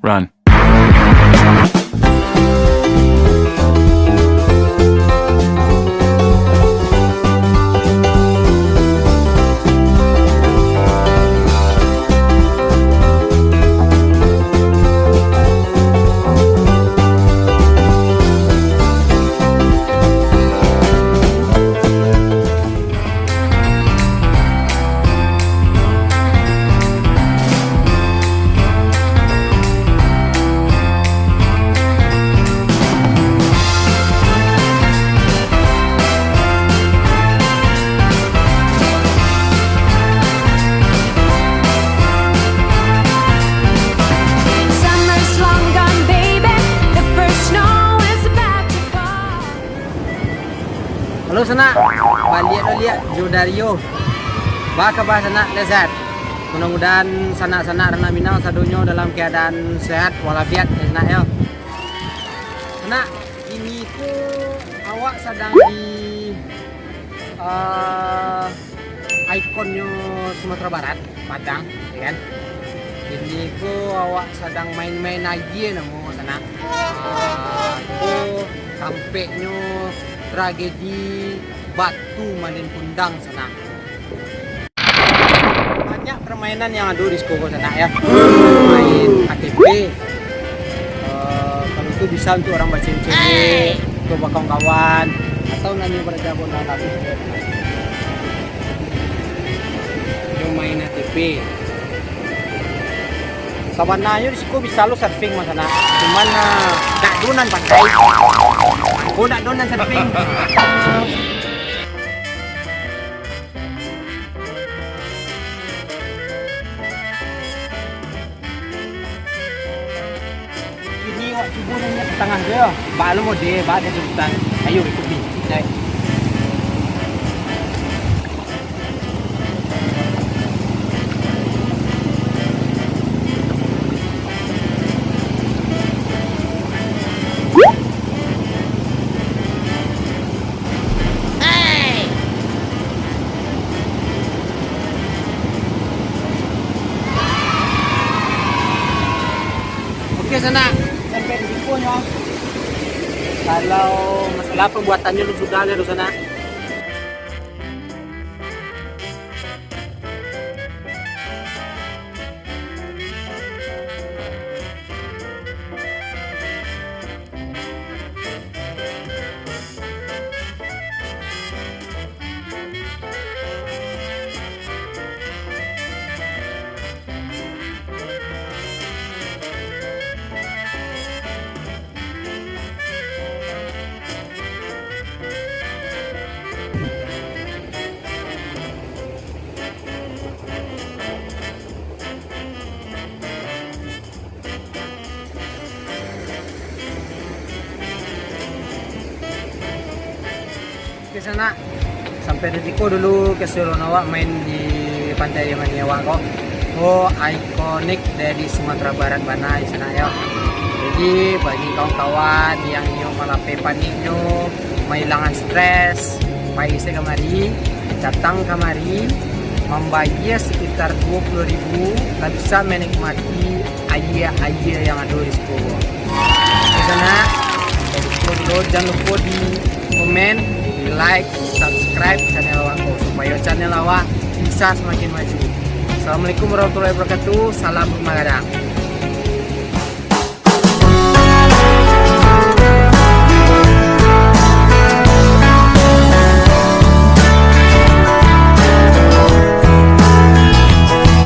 Run. Summer's long gone, baby. The first snow is about to fall. Halo sana, balik Judario. Baka ba sana lezat. Mudah-mudahan sana-sana Rana Minang sadonyo dalam keadaan sehat walafiat sana ya. Sana, ini ku awak sedang di ikonnya Sumatera Barat, Padang, ya kan? Ini ku awak sedang main-main aja namo sana. Ku sampainya tragedi batu Malin Kundang sana. Banyak permainan yang ada di sekolah sana ya. Main ATP. Kalau itu bisa untuk orang bercewek, untuk kawan-kawan, atau nanti bergabung dalam itu main ATP. Sabananya di situ bisa lo surfing mas sana. Cuman tak donan pantai. Oh tak donan surfing. Ini waktu bulannya ke tengah dia. Balu mau dia, balu dia hutan. Ayo ikut ni. Jai. Oke sana, sampai di Dikonya. Kalau masalah pembuatannya lu sudah ada di sana. Ke sana sampai di Diko dulu ke Suronawa main di pantai Maniawa kok. Oh, ikonik dari Sumatera Barat mana di sana ya. Jadi bagi kawan-kawan yang malape paniknya, menghilangan stres, paise kemari, datang kemari, membayar sekitar 20.000, dan bisa menikmati air yang ada di sekolah. Di sana, jangan lupa di komen, di like, subscribe channel aku supaya channel awak bisa semakin maju. Assalamualaikum warahmatullahi wabarakatuh. Salam Magadang.